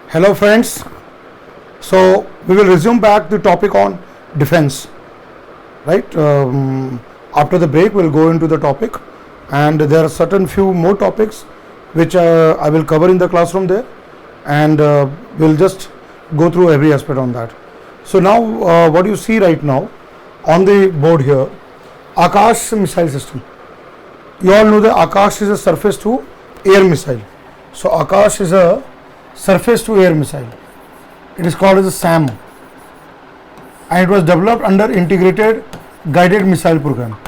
Hello friends, so we will resume back the topic on defense, right? After the break we will go into the topic, and there are certain few more topics which I will cover in the classroom there, and we'll just go through every aspect on that. So now what you see right now on the board here, Akash missile system. You all know that Akash is a surface to air missile. So Akash is a surface to air missile. It is called as a SAM, and it was developed under integrated guided missile program.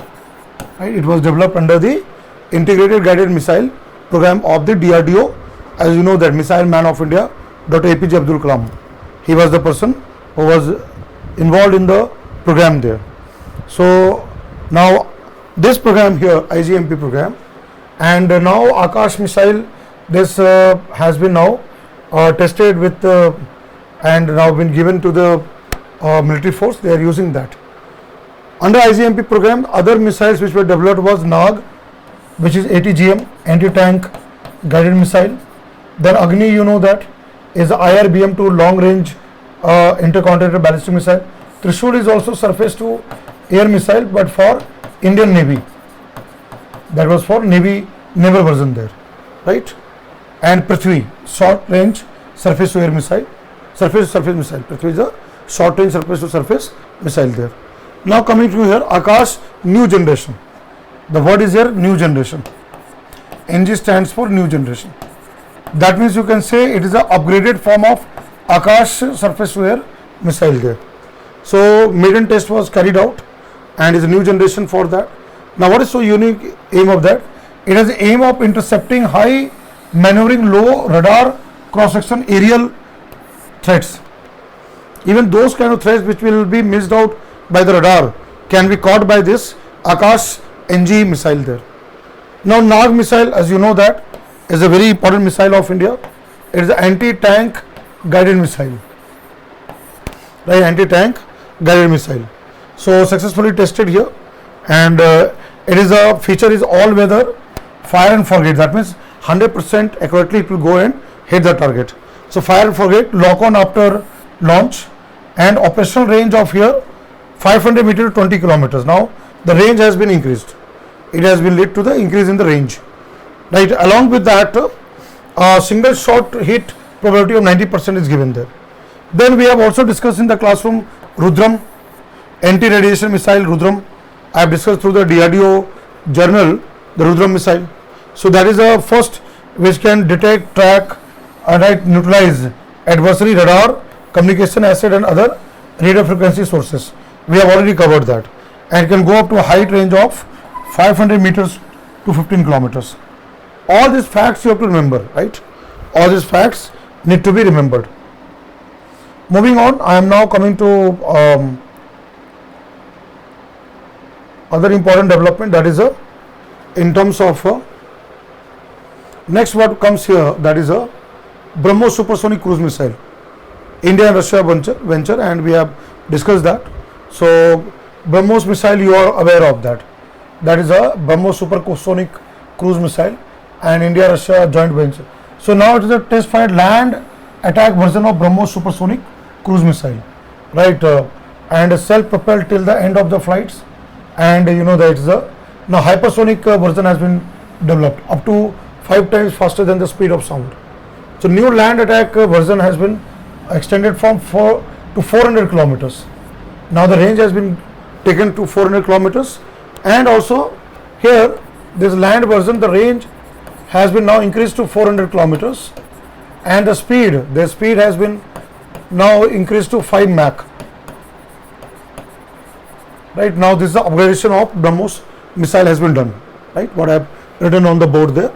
Right? It was developed under the integrated guided missile program of the DRDO. As you know that Missile Man of India, Dr. APJ Abdul Kalam, he was the person who was involved in the program there. So now this program here, IGMP program, and now Akash missile, this has been now tested with and now been given to the military force. They are using that. Under IGMP program, other missiles which were developed was NAG, which is ATGM, anti-tank guided missile. Then Agni, you know that, is the IRBM-2 long-range intercontinental ballistic missile. Trishul is also surface to air missile, but for Indian Navy. That was for naval version there, right? And Prithvi, short range surface to air missile, surface to surface missile. Prithvi is a short range surface to surface missile there. Now coming to here, Akash new generation. The word is here new generation. NG stands for new generation. That means you can say it is a upgraded form of Akash surface to air missile there. So maiden test was carried out and is a new generation for that. Now what is so unique aim of that? It has the aim of intercepting high maneuvering low radar cross section aerial threats. Even those kind of threats which will be missed out by the radar can be caught by this Akash NG missile there. Now Nag missile, as you know that, is a very important missile of India. It is an anti-tank guided missile, right? Anti-tank guided missile. So successfully tested here, and it is a feature is all weather fire and forget. That means 100% accurately it will go and hit the target. So fire and forget, lock on after launch, and operational range of here 500 meter to 20 kilometers. Now the range has been increased. It has been led to the increase in the range, right? Along with that, single shot hit probability of 90% is given there. Then we have also discussed in the classroom Rudram, anti-radiation missile Rudram. I have discussed through the DRDO journal the Rudram missile. So that is the first which can detect, track, and neutralize adversary radar, communication asset and other radio frequency sources. We have already covered that, and can go up to a height range of 500 meters to 15 kilometers. All these facts you have to remember, right? All these facts need to be remembered. Moving on, I am now coming to other important development, that is in terms of next what comes here, that is a BrahMos supersonic cruise missile. India and Russia venture, and we have discussed that. So BrahMos missile, you are aware of that. That is a BrahMos supersonic cruise missile and India Russia joint venture. So now it is a test fired land attack version of BrahMos supersonic cruise missile, right? And self-propelled till the end of the flights, and you know that it is a now hypersonic version has been developed up to 5 times faster than the speed of sound. So new land attack version has been extended from 4 to 400 kilometers. Now the range has been taken to 400 kilometers, and also here this land version, the range has been now increased to 400 kilometers, and the speed has been now increased to 5 Mach. Right now this is the upgradation of BrahMos missile has been done, right? What I have written on the board there.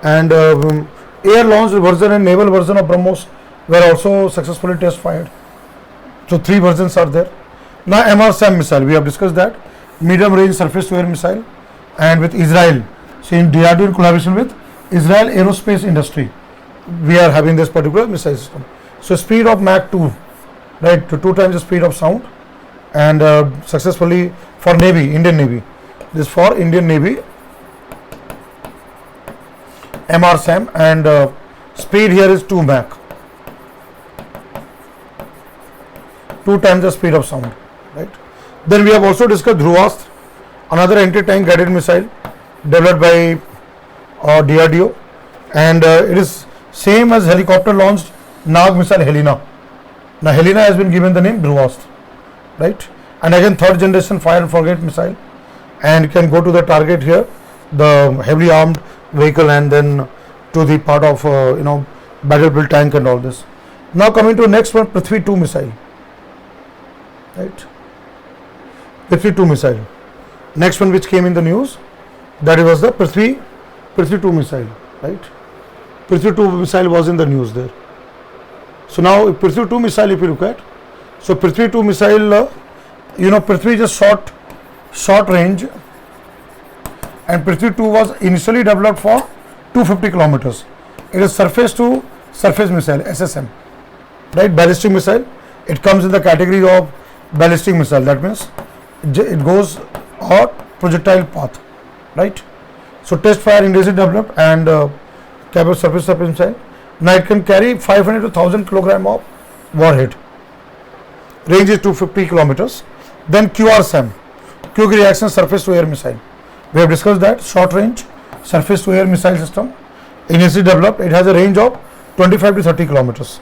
And air launched version and naval version of BrahMos were also successfully test fired. So 3 versions are there. Now MR-SAM missile, we have discussed that, medium range surface to air missile, and with Israel. So in DRDO in collaboration with Israel Aerospace Industry, we are having this particular missile system. So speed of Mach 2, right, to 2 times the speed of sound, and successfully for Navy, Indian Navy. This for Indian Navy MR-SAM, and speed here is 2 Mach. 2 times the speed of sound, right? Then we have also discussed Dhruvastra, another anti-tank guided missile developed by DRDO, and it is same as helicopter launched Nag missile Helena. Now Helena has been given the name Dhruvastra, right? And again third generation fire and forget missile, and can go to the target here, the heavily armed vehicle, and then to the part of battlefield tank and all this. Now coming to next one, Prithvi 2 missile, right? Prithvi 2 missile. Next one which came in the news, that was the Prithvi 2 missile, right? Prithvi 2 missile was in the news there. So now Prithvi 2 missile, if you look at, so Prithvi 2 missile, Prithvi is a short range, and Prithvi 2 was initially developed for 250 kilometers. It is surface to surface missile, SSM, right? Ballistic missile. It comes in the category of ballistic missile. That means it goes a projectile path, right? So test fire initially developed and capable surface missile. Now it can carry 500 to 1000 kilogram of warhead. Range is 250 kilometers. Then QRSAM, quick reaction surface to air missile. We have discussed that short range surface to air missile system, initially developed. It has a range of 25 to 30 kilometers.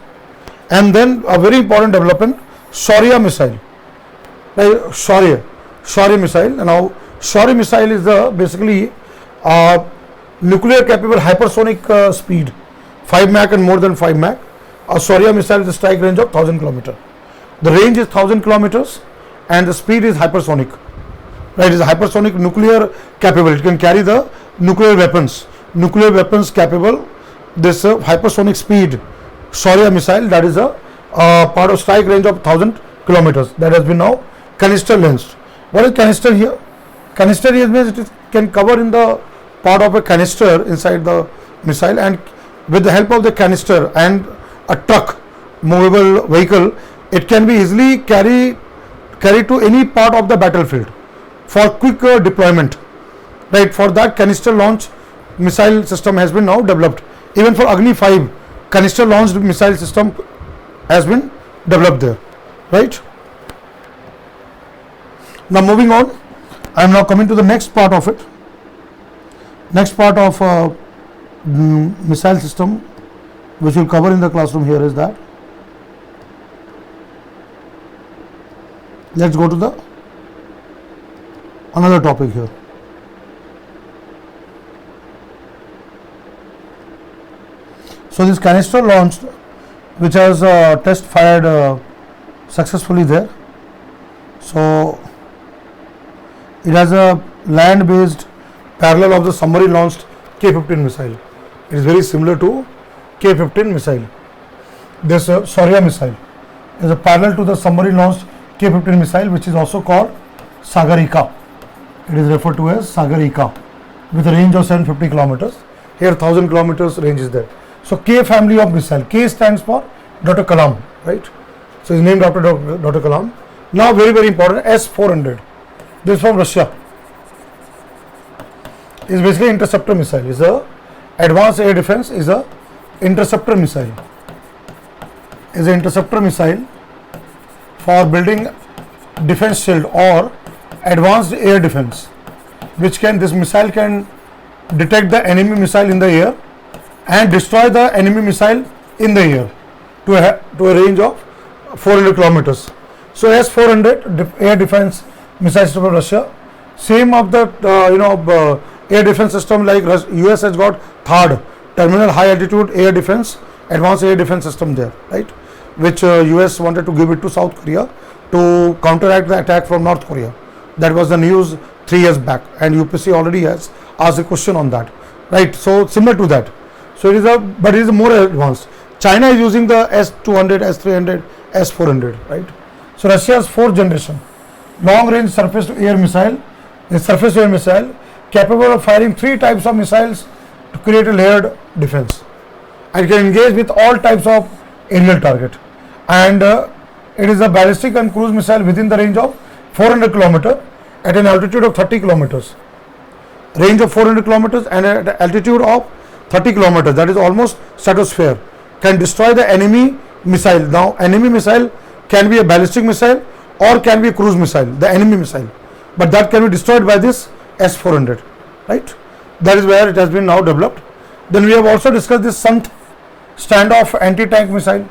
And then a very important development, Shaurya missile. Shaurya missile. Now Shaurya missile is basically nuclear capable hypersonic speed, 5 Mach and more than 5 Mach. A Shaurya missile is a strike range of 1000 kilometers. The range is 1000 kilometers and the speed is hypersonic. Right, it is hypersonic nuclear capable. It can carry the nuclear weapons capable. This hypersonic speed Shaurya missile, that is a part of strike range of 1000 kilometers. That has been now canister launched. What is canister here? Canister here means it can cover in the part of a canister inside the missile, and with the help of the canister and a truck, movable vehicle, it can be easily carried to any part of the battlefield for quick deployment, right? For that, canister launch missile system has been now developed. Even for Agni 5, canister launched missile system has been developed there, right? Now moving on, I am now coming to the next part of it. Next part of missile system which we will cover in the classroom here is that. Let's go to the another topic here. So this canister launched, which has test fired successfully there. So it has a land based parallel of the submarine launched K-15 missile. It is very similar to K-15 missile. This Shaurya missile is a parallel to the submarine launched K-15 missile, which is also called Sagarika. It is referred to as Sagarika, with a range of 750 kilometers. Here 1000 kilometers range is there. So K family of missile. K stands for Dr. Kalam, right? So it's named after Dr. Kalam. Now very important, S-400. This is from Russia. Is basically interceptor missile. Is a advanced air defense. Is a interceptor missile. Is an interceptor missile for building defense shield or advanced air defense, which this missile can detect the enemy missile in the air and destroy the enemy missile in the air to a range of 400 kilometers. So S-400 air defense missile system of Russia, same of the air defense system like US has got THAAD, terminal high altitude air defense, advanced air defense system there, right? Which US wanted to give it to South Korea to counteract the attack from North Korea. That was the news 3 years back, and UPSC already has asked a question on that, right? So similar to that. So it is more advanced. China is using the S-200, S-300, S-400, right? So Russia's 4th generation long range surface to air missile is surface to air missile capable of firing 3 types of missiles to create a layered defense, and can engage with all types of aerial target, and it is a ballistic and cruise missile within the range of 400 kilometers at an altitude of 30 kilometers. Range of 400 kilometers and at an altitude of 30 kilometers, that is almost stratosphere, can destroy the enemy missile. Now enemy missile can be a ballistic missile or can be a cruise missile, the enemy missile, but that can be destroyed by this S-400, right? That is where it has been now developed. Then we have also discussed this Sant standoff anti-tank missile,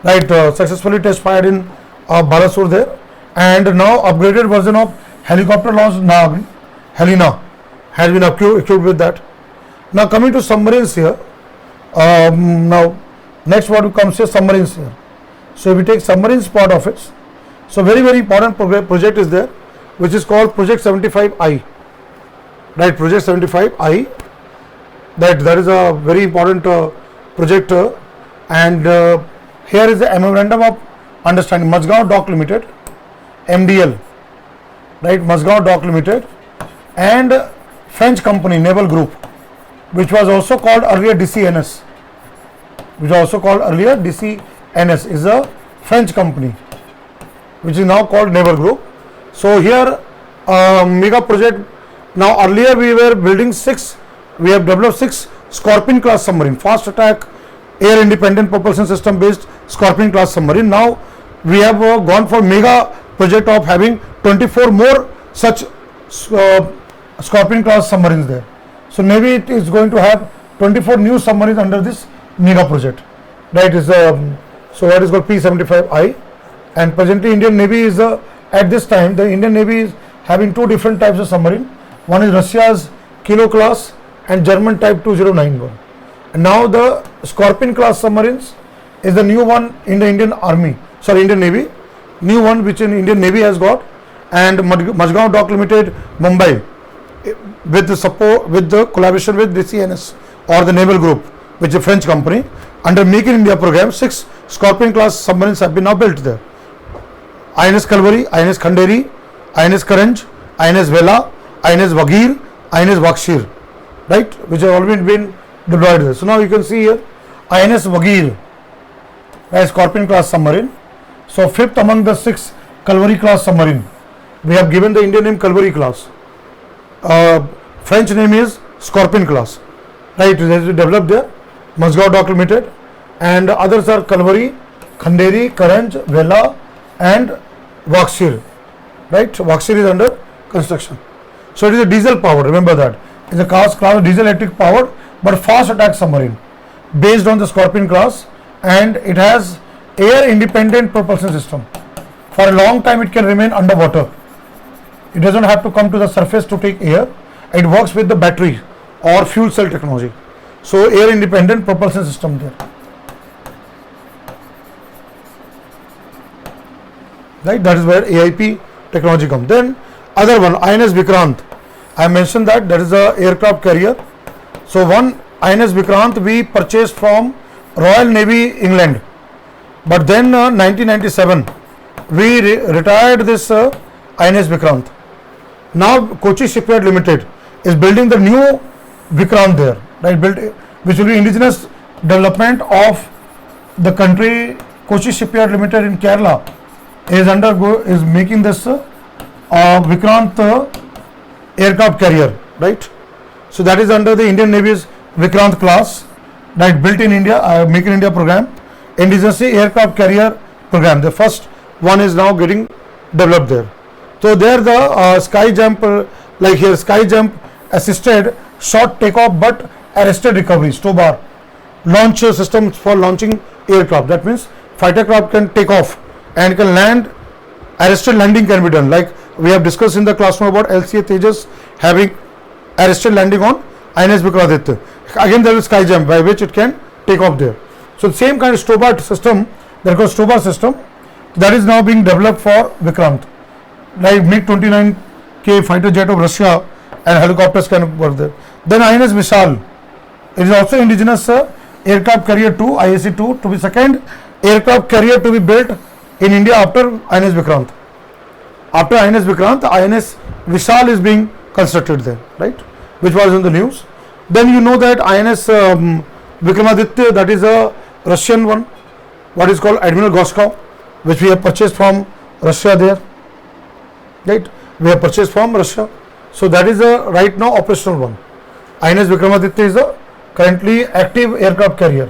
right? Successfully test fired in Balasur there, and now upgraded version of helicopter launched Nag, Helena, has been equipped with that. Now coming to submarines here. Now next what comes here, submarines here. So if we take submarines part of it, so very important project is there, which is called Project 75I, right? Project 75I, that is a very important project, and here is the memorandum of understanding, Mazgaon Dock Limited, MDL, right? Mazgaon Dock Limited, and French company Naval Group, which was also called earlier DCNS, is a French company, which is now called Naval Group. So here mega project. Now earlier we were building we have developed 6 Scorpion class submarine, fast attack air independent propulsion system based Scorpion class submarine. Now we have gone for mega project of having 24 more such Scorpion class submarines there. So Navy is going to have 24 new submarines under this mega project, right? Is so that is called P75I, and presently Indian Navy is at this time the Indian Navy is having 2 different types of submarine. One is Russia's Kilo class and German type 2091. And now the Scorpion class submarines is the new one in the Indian Navy, new one which in Indian Navy has got, and Mazgaon Dock Limited, Mumbai, with the support, with the collaboration with DCNS or the Naval Group, which is a French company, under Make in India program, 6 Scorpion class submarines have been now built there. INS Kalvari, INS Khanderi, INS Karanj, INS Vela, INS Vagir, INS Vakshir, right, which have already been deployed there. So now you can see here INS Vagir, a Scorpion class submarine. So 5th among the 6 Kalvari class submarine. We have given the Indian name Kalvari class. French name is Scorpion class, right? It has been developed there. Mazgaon Dock Limited, and others are Kalvari, Khanderi, Karanj, Vela, and Vakshir, right? Vakshir is under construction. So it is a diesel powered, remember that. It's a class diesel electric powered but fast attack submarine based on the Scorpion class, and it has air independent propulsion system. For a long time it can remain underwater. It doesn't have to come to the surface to take air. It works with the battery or fuel cell technology. So air independent propulsion system there, right? That is where AIP technology comes. Then other one, INS Vikrant. I mentioned that is a aircraft carrier. So one INS Vikrant we purchased from Royal Navy, England, but then 1997 we retired this INS Vikrant. Now Kochi Shipyard Limited is building the new Vikrant there, right? Which will be indigenous development of the country. Kochi Shipyard Limited in Kerala is making this Vikrant aircraft carrier, right? So that is under the Indian Navy's Vikrant class, right? Built in India, Make in India program, indigenous aircraft carrier program. The first one is now getting developed there. So there the sky jump, like here, sky jump assisted short takeoff but arrested recovery, STOBAR, launch systems for launching aircraft. That means fighter craft can take off and can land, arrested landing can be done. Like we have discussed in the classroom about LCA Tejas having arrested landing on INS Vikramaditya. Again there is sky jump by which it can take off there. So the same kind of STOBAR system, that goes STOBAR system, that is now being developed for Vikrant. Like MiG-29K fighter jet of Russia and helicopters can work there. Then INS Vishal, it is also indigenous aircraft carrier 2, IAC-2, to be second aircraft carrier to be built in India after INS Vikrant. After INS Vikrant, INS Vishal is being constructed there, right, which was in the news. Then you know that INS Vikramaditya, that is a Russian one, what is called Admiral Goskov, which we have purchased from Russia there, right? We have purchased from Russia. So that is a right now operational one. INS Vikramaditya is a currently active aircraft carrier,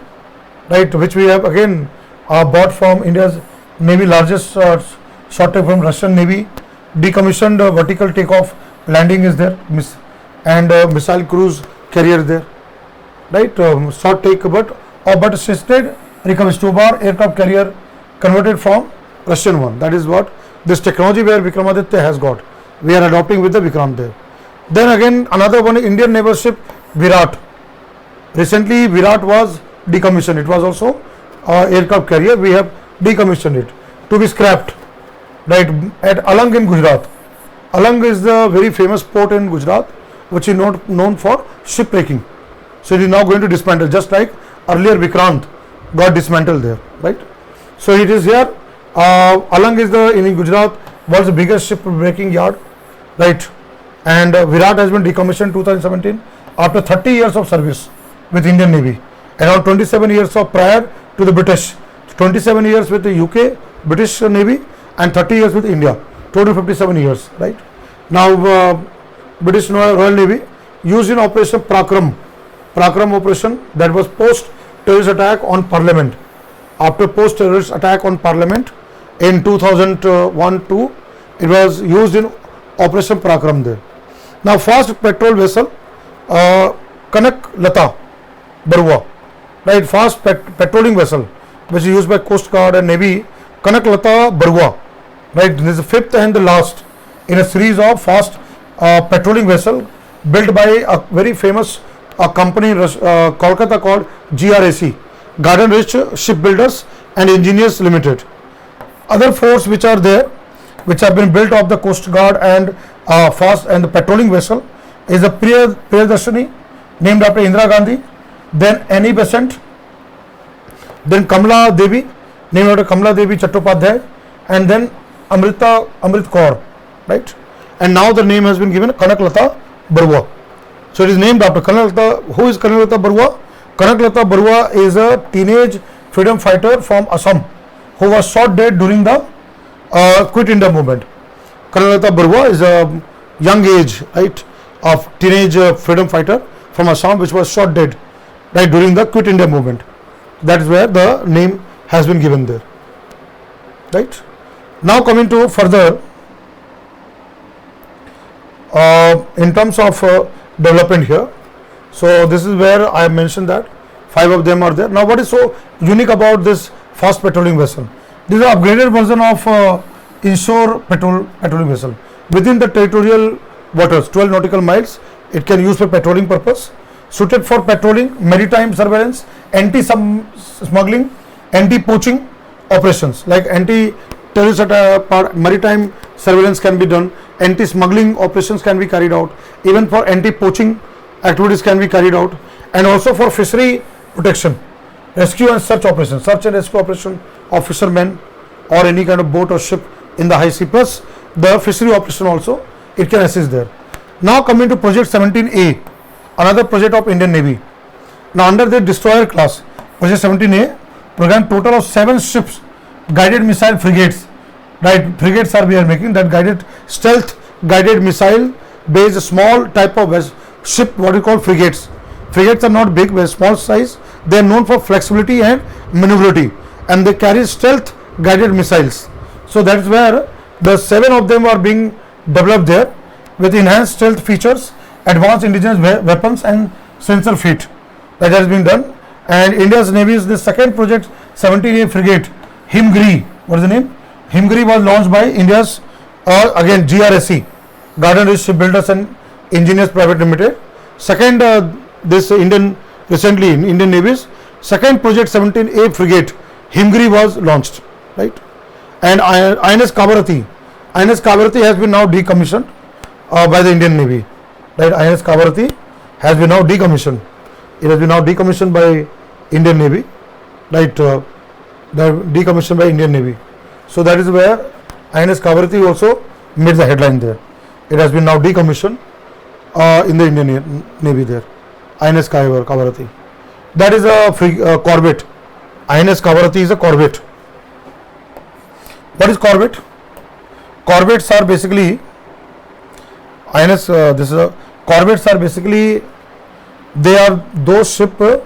right, which we have again bought from India's Navy largest short take from Russian Navy. Decommissioned vertical takeoff landing is there, and missile cruise carrier there, right? Short take, but assisted recovery 2-bar aircraft carrier converted from Russian one. That is what this technology where Vikramaditya has got. We are adopting with the Vikram there. Then again another one, Indian naval ship Virat. Recently Virat was decommissioned. It was also aircraft carrier. We have decommissioned it to be scrapped, right, at Alang in Gujarat. Alang is the very famous port in Gujarat, which is not known for shipwrecking. So it is now going to dismantle, just like earlier Vikrant got dismantled there, right? So it is here. Alang is in Gujarat world's biggest shipbreaking yard, right? And Virat has been decommissioned 2017 after 30 years of service with Indian Navy. Around 27 years of prior to the British, 27 years with the UK, British Navy, and 30 years with India, total 57 years, right? Now British Royal Navy used in Operation Prakram operation, that was post terrorist attack on Parliament. After post terrorist attack on Parliament in 2001-2, it was used in Operation Prakram there. Now fast patrol vessel Kanak Lata Barua, right? Fast patrolling vessel which is used by Coast Guard and Navy, Kanak Lata Barua, right? This is the fifth and the last in a series of fast patrolling vessel built by a very famous company in Kolkata called GRAC, Garden Rich Shipbuilders and Engineers Limited. Other forts which are there, which have been built of the Coast Guard and fast and the patrolling vessel, is the Priyadarshini, named after Indira Gandhi, then Annie Besant, then Kamala Devi, named after Kamala Devi Chattopadhyay, and then Amrit Kaur, right? And now the name has been given Kanak Lata Barua. So it is named after Kanak Lata. Who is Kanak Lata Barua? Kanak Lata Barua is a teenage freedom fighter from Assam who was shot dead during the Quit India movement. Kanak Lata Barua is a young age, right, of teenage freedom fighter from Assam which was shot dead, right, during the Quit India movement. That is where the name has been given there, right? Now coming to further in terms of development here. So this is where I mentioned that 5 of them are there. Now what is so unique about this fast patrolling vessel? This is an upgraded version of inshore patrolling vessel within the territorial waters, 12 nautical miles. It can use for patrolling purpose, suited for patrolling, maritime surveillance, anti-smuggling, anti-poaching operations, like anti-terrorist maritime surveillance can be done, anti-smuggling operations can be carried out, even for anti-poaching activities can be carried out, and also for fishery protection, rescue and search operations, search and rescue operation of fishermen or any kind of boat or ship in the high sea, plus the fishery operation also it can assist there. Now coming to project 17A, another project of Indian Navy. Now under the destroyer class, project 17A program, total of 7 ships, guided missile frigates, right? Frigates are we are making that guided stealth guided missile based small type of ship, what we call frigates. Frigates are not big, very small size. They are known for flexibility and maneuverability, and they carry stealth guided missiles. So that is where the 7 of them are being developed there with enhanced stealth features, advanced indigenous weapons and sensor fleet. That has been done. And India's Navy is the second project 17A frigate Himgiri. What is the name? Himgiri was launched by India's again GRAC, Garden Rich Shipbuilders and Engineers Private Limited. Second, this recently in Indian Navy's second project 17A frigate Himgiri was launched, right? And INS Kavarati has been now decommissioned by the Indian Navy, right? INS Kavarati has been now decommissioned. It has been now decommissioned by Indian Navy, right? Decommissioned by Indian Navy. So that is where INS Kavarati also made the headline there. It has been now decommissioned in the Indian Navy there. INS Kavarati. That is a corvette. INS Kavarati is a corvette. What is corvette? Corvettes are basically corvettes are basically, they are those ships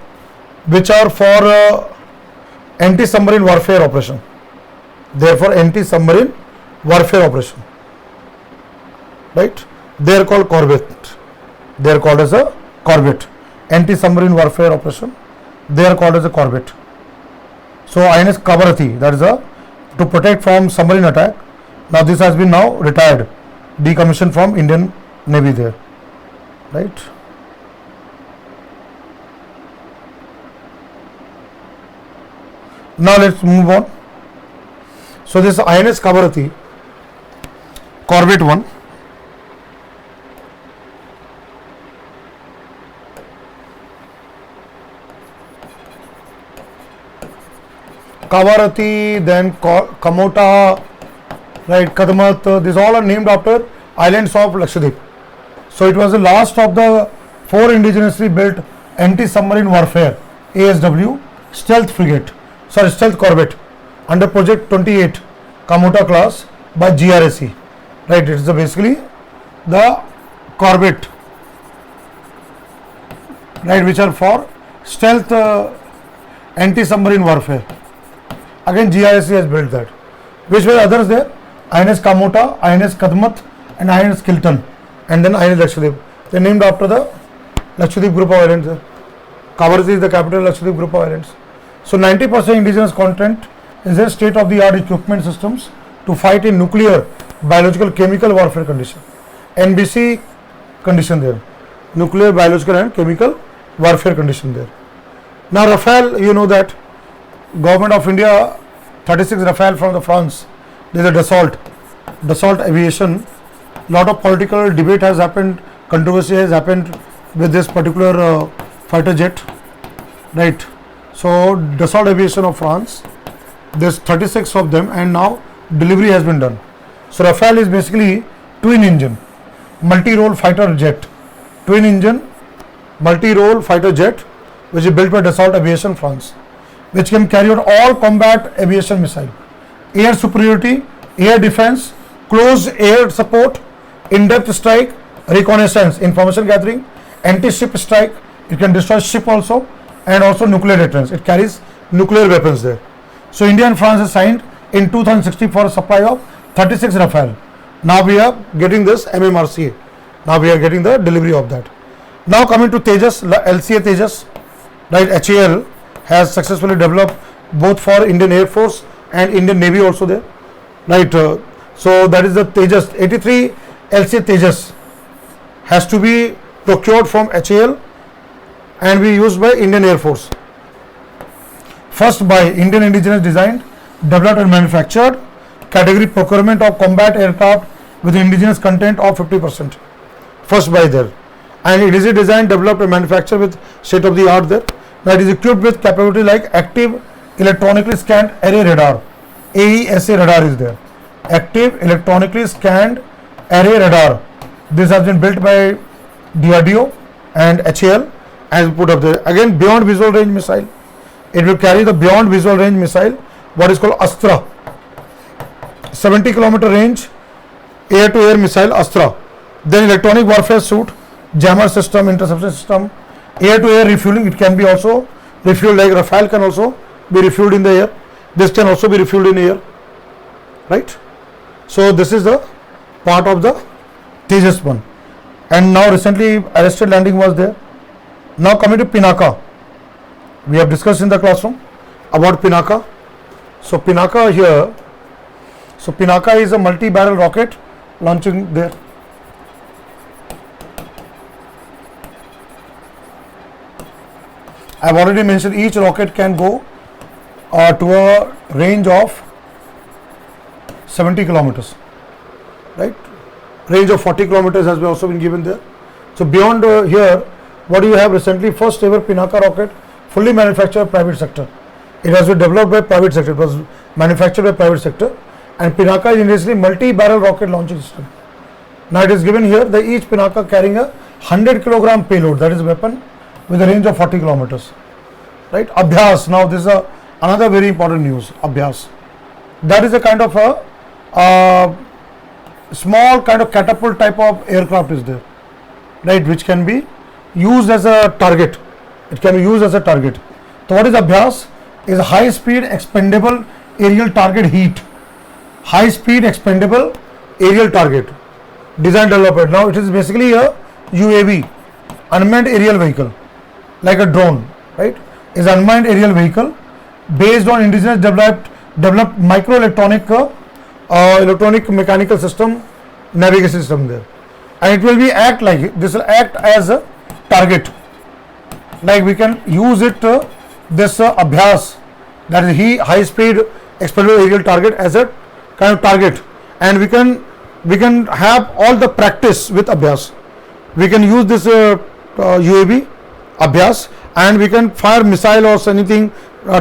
which are for anti-submarine warfare operation. therefore anti-submarine warfare operation, right? They are called corvette. They are called as a corvette. Anti-submarine warfare operation, they are called as a corvette. So INS Kavaratti, that is a to protect from submarine attack. Now this has been now retired, decommissioned from Indian Navy there, right? Now let's move on. So this INS Kavaratti, corvette 1. Kavaratti, then Kamota, right, Kadmat, these all are named after islands of Lakshadweep. So it was the last of the 4 indigenously built anti-submarine warfare ASW stealth corvette under Project 28 Kamota class by GRSE. Right, it is basically the corvette, right, which are for stealth anti-submarine warfare. Again, GRSE has built that. Which were others there? INS Kamota, INS Kadmat, and INS Kiltan, and then INS Lakshadweep. They are named after the Lakshadweep group of islands. Kavaratti is the capital of Lakshadweep group of islands. So 90% indigenous content is their state-of-the-art equipment systems to fight in nuclear, biological, chemical warfare condition. NBC condition there. Nuclear, biological, and chemical warfare condition there. Now Rafale, you know that Government of India 36 Rafale from the France. There is a Dassault Aviation. Lot of political debate has happened, controversy has happened with this particular fighter jet, right? So Dassault Aviation of France, there's 36 of them, and now delivery has been done. So Rafale is basically twin engine, multi-role fighter jet, twin engine, multi-role fighter jet, which is built by Dassault Aviation France, which can carry out all combat aviation missile, air superiority, air defense, close air support, in-depth strike, reconnaissance, information gathering, anti-ship strike. It can destroy ship also, and also nuclear deterrence. It carries nuclear weapons there. So India and France have signed in 2016 for a supply of 36 Rafale. Now we are getting this MMRCA. Now we are getting the delivery of that. Now coming to Tejas, LCA Tejas, right? HAL has successfully developed both for Indian Air Force and Indian Navy also there, right? So that is the Tejas. 83 LCA Tejas has to be procured from HAL and be used by Indian Air Force. First by Indian indigenous designed, developed and manufactured. Category procurement of combat aircraft with indigenous content of 50%. First by there. And it is designed, developed and manufactured with state of the art there. That is equipped with capability like active electronically scanned array radar. AESA radar is there. Active electronically scanned array radar. This has been built by DRDO and HAL and put up there. Again, beyond visual range missile. It will carry the beyond visual range missile, what is called Astra. 70 kilometer range air to air missile Astra. Then electronic warfare suit, jammer system, interception system, air to air refueling. It can be also refueled, like Rafale can also be refueled in the air. This can also be refueled in air, right? So this is the part of the Tejas one. And now recently arrested landing was there. Now coming to Pinaka. We have discussed in the classroom about Pinaka. So Pinaka here. So Pinaka is a multi-barrel rocket launching there. I have already mentioned each rocket can go to a range of 70 kilometers, right? Range of 40 kilometers has also been given there. So beyond here, what do you have recently? First ever Pinaka rocket, fully manufactured private sector. It has been developed by private sector. It was manufactured by private sector. And Pinaka is initially multi-barrel rocket launching system. Now it is given here that each Pinaka carrying a 100 kilogram payload, that is weapon, with a range of 40 kilometers, right? Abhyas. Now this is another very important news. Abhyas. That is a kind of a small kind of catapult type of aircraft is there, right? Which can be used as a target. It can be used as a target. So what is Abhyas? Is a high speed expendable aerial target heat high speed expendable aerial target design developed. Now it is basically a UAV, unmanned aerial vehicle, like a drone, right? Is unmanned aerial vehicle based on indigenous developed microelectronic electronic mechanical system, navigation system there, and it will be act like this will act as a target. Like we can use it this Abhyas, that is high speed expendable aerial target, as a kind of target, and we can have all the practice with Abhyas. We can use this UAV Abhyas, and we can fire missile or anything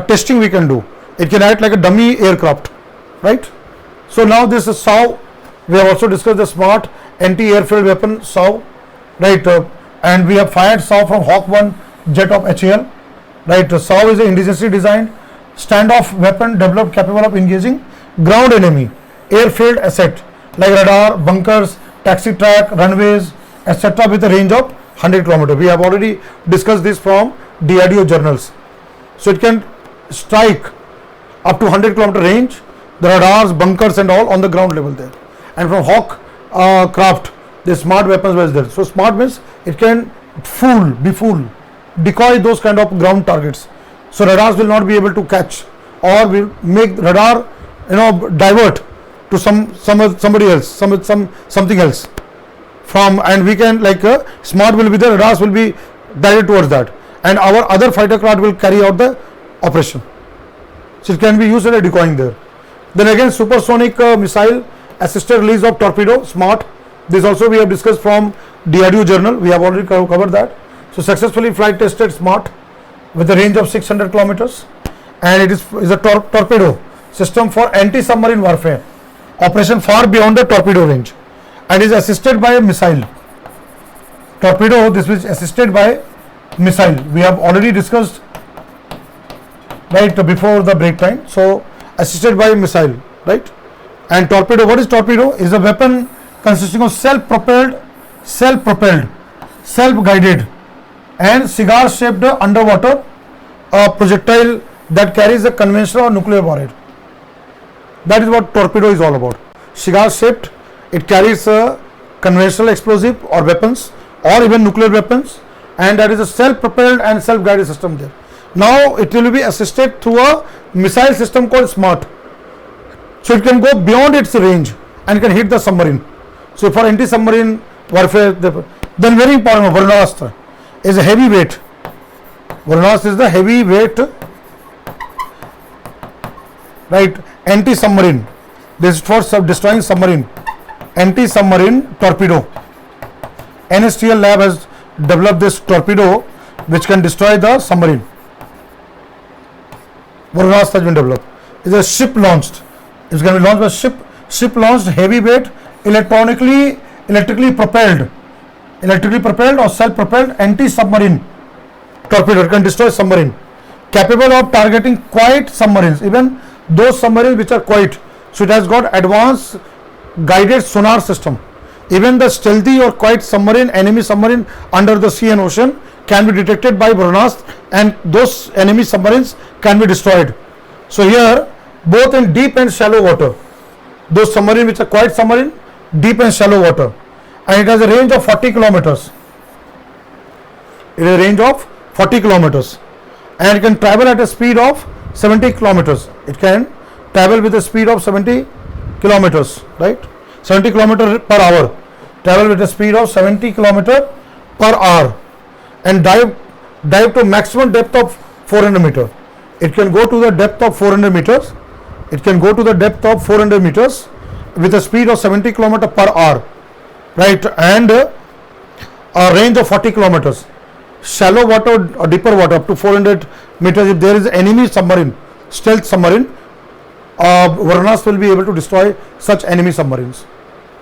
testing we can do. It can act like a dummy aircraft, right? So now this is SAW. We have also discussed the smart anti-airfield weapon SAW, right? And we have fired SAW from Hawk 1 jet of HAL, right? SAW is an indigenously designed standoff weapon developed capable of engaging ground enemy airfield asset like radar, bunkers, taxi track, runways, etc. with a range of 100 km. We have already discussed this from DRDO journals. So it can strike up to 100 km range, the radars, bunkers and all on the ground level there. And from Hawk craft, the smart weapons was there. So smart means it can befool, decoy those kind of ground targets. So radars will not be able to catch, or will make radar divert to somebody else, something else from, and we can smart will be there, radars will be directed towards that, and our other fighter craft will carry out the operation. So it can be used as a decoying there. Then again, supersonic missile assisted release of torpedo, smart. This also we have discussed from DRDO journal. We have already covered that. So successfully flight tested smart with a range of 600 kilometers, and it is a torpedo system for anti-submarine warfare, operation far beyond the torpedo range, and is assisted by a missile. Torpedo, this is assisted by missile. We have already discussed right before the break time. So assisted by a missile, right? And torpedo, what is torpedo? Is a weapon consisting of self-propelled, self-guided and cigar-shaped underwater projectile that carries a conventional or nuclear warhead. That is what torpedo is all about. Cigar-shaped, it carries a conventional explosive or weapons or even nuclear weapons, and that is a self-propelled and self-guided system there. Now it will be assisted through a missile system called SMART. So it can go beyond its range and can hit the submarine. So for anti-submarine warfare, then very important, Varunastra is a heavy weight. Varunastra is the heavy weight, right, anti-submarine. This is for destroying submarine. Anti-submarine torpedo. NSTL lab has developed this torpedo which can destroy the submarine. Varunastra has been developed. It's a ship launched. It's going to be launched by ship launched, heavyweight, electrically propelled or self-propelled anti-submarine torpedo. It can destroy submarine, capable of targeting quiet submarines, even those submarines which are quiet. So it has got advanced guided sonar system. Even the stealthy or quiet submarine, enemy submarine under the sea and ocean can be detected by Varunastra, and those enemy submarines can be destroyed. So here, both in deep and shallow water, those submarine which are quiet submarine, deep and shallow water, and it has a range of 40 kilometers. It has a range of 40 kilometers, and it can travel at a speed of 70 kilometers. It can travel with a speed of 70 kilometers, right? 70 kilometers per hour. Travel with a speed of 70 kilometers per hour, and dive to maximum depth of 400 meters. It can go to the depth of 400 meters. It can go to the depth of 400 meters with a speed of 70 kilometers per hour, right? And a range of 40 kilometers. Shallow water or deeper water up to 400 meters. If there is enemy submarine, stealth submarine, Varunastra will be able to destroy such enemy submarines,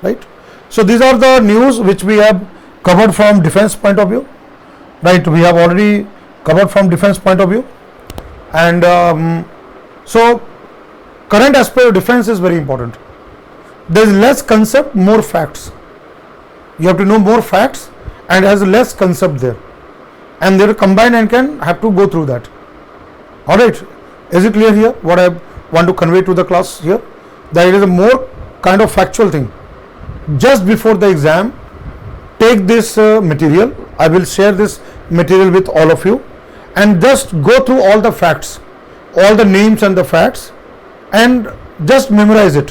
right? So these are the news which we have covered from defense point of view, right? We have already covered from defense point of view, and so current aspect of defense is very important. There is less concept, more facts. You have to know more facts, and has less concept there, and they are combined and can have to go through that. All right, is it clear here what I want to convey to the class here? that it is a more kind of factual thing. Just before the exam, take this material. I will share this material with all of you, and just go through all the facts, all the names and the facts, and just memorize it.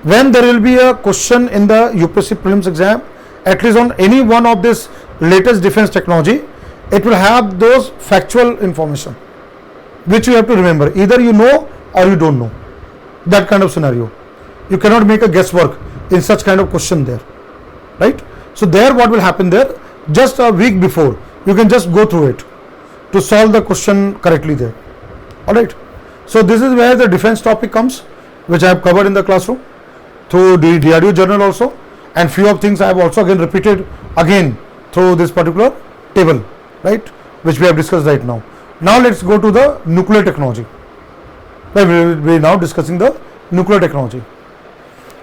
When there will be a question in the UPSC prelims exam, at least on any one of this latest defense technology, it will have those factual information which you have to remember. Either you know or you don't know. That kind of scenario. You cannot make a guesswork in such kind of question there, right? So there, what will happen there? Just a week before, you can just go through it to solve the question correctly there. All right. So this is where the defense topic comes, which I have covered in the classroom through the DRDO journal also, and few of things I have also again repeated again through this particular table, right, which we have discussed right now. Now let's go to the nuclear technology. We will be now discussing the nuclear technology.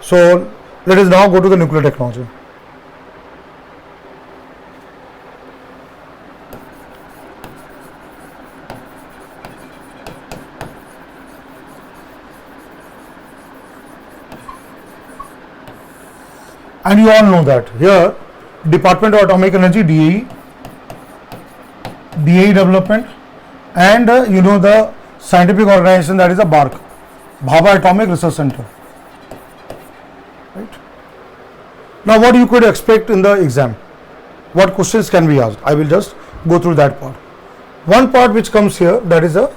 So let us now go to the nuclear technology. And you all know that here Department of Atomic Energy, DAE development, and you know the scientific organization, that is a BARC, Bhabha Atomic Research Center. Right. Now what you could expect in the exam, what questions can be asked, I will just go through that part. One part which comes here, that is a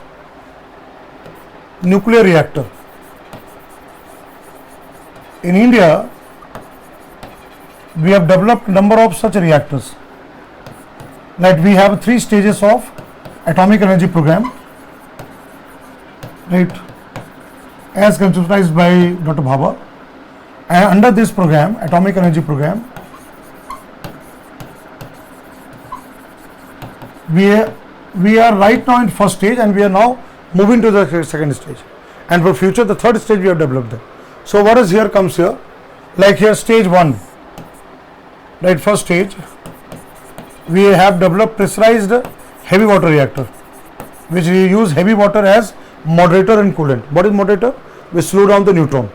nuclear reactor. In India, we have developed number of such reactors. Like we have 3 stages of atomic energy program, right, as conceptualized by Dr. Bhabha. And under this program, atomic energy program, we are right now in first stage, and we are now moving to the second stage, and for future the third stage we have developed there. So what is here comes here, like here stage 1, right, first stage, we have developed pressurized heavy water reactor, which we use heavy water as moderator and coolant. What is moderator? We slow down the neutron.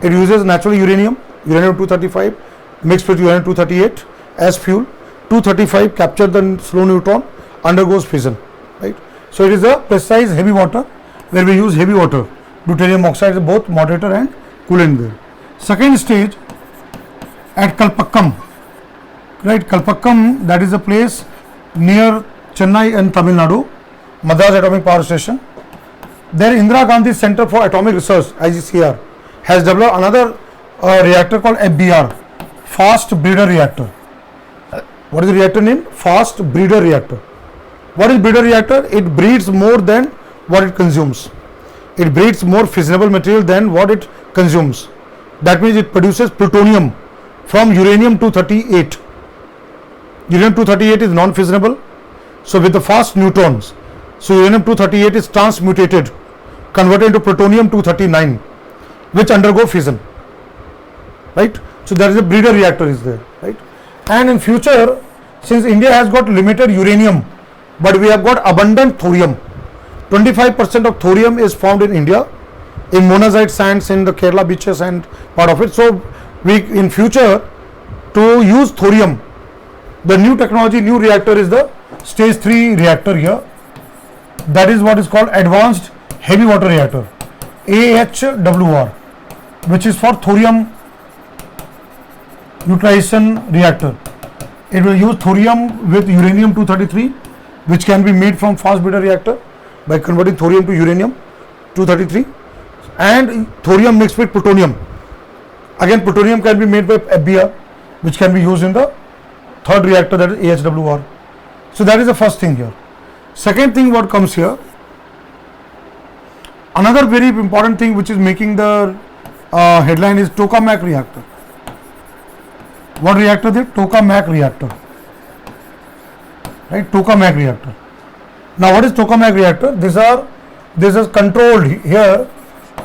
It uses natural uranium 235 mixed with uranium 238 as fuel. 235 capture the slow neutron, undergoes fission, right? So it is a pressurized heavy water where we use heavy water, deuterium oxide, both moderator and coolant there. Second stage at Kalpakkam, right, Kalpakkam, that is a place near Chennai and Tamil Nadu, Madras Atomic Power Station. There Indira Gandhi Center for Atomic Research, IGCR, has developed another reactor called FBR, Fast Breeder Reactor. What is the reactor name? Fast Breeder Reactor. What is breeder reactor? It breeds more than what it consumes. It breeds more fissionable material than what it consumes. That means it produces plutonium from uranium 238. Uranium 238 is non-fissionable. So with the fast neutrons, so uranium 238 is transmutated, converted into plutonium 239, which undergo fission, right? So there is a breeder reactor is there, right? And in future, since India has got limited uranium, but we have got abundant thorium. 25% of thorium is found in India, in monazite sands in the Kerala beaches and part of it. So we in future, to use thorium, the new technology, new reactor is the stage 3 reactor here. That is what is called advanced heavy water reactor, AHWR, which is for thorium utilization reactor. It will use thorium with uranium 233, which can be made from fast breeder reactor by converting thorium to uranium 233, and thorium mixed with plutonium. Again, plutonium can be made by FBR, which can be used in the third reactor, that is AHWR. So that is the first thing here. Second thing what comes here, another very important thing which is making the headline is tokamak reactor. What reactor is it? Tokamak reactor, right? Tokamak reactor. Now what is tokamak reactor? This is controlled here.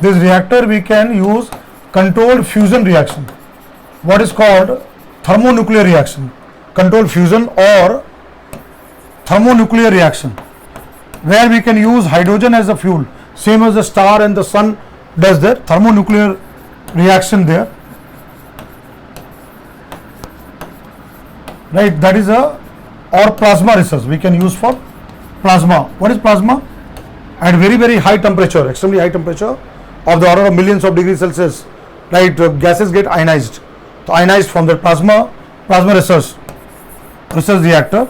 This reactor we can use controlled fusion reaction, what is called thermonuclear reaction, controlled fusion or thermonuclear reaction, where we can use hydrogen as a fuel, same as the star and the sun does that. Thermonuclear reaction there, right? That is a, or plasma research we can use for plasma. What is plasma? At very high temperature, extremely high temperature of the order of millions of degrees Celsius, right? Gases get ionized. So ionized from the plasma research reactor.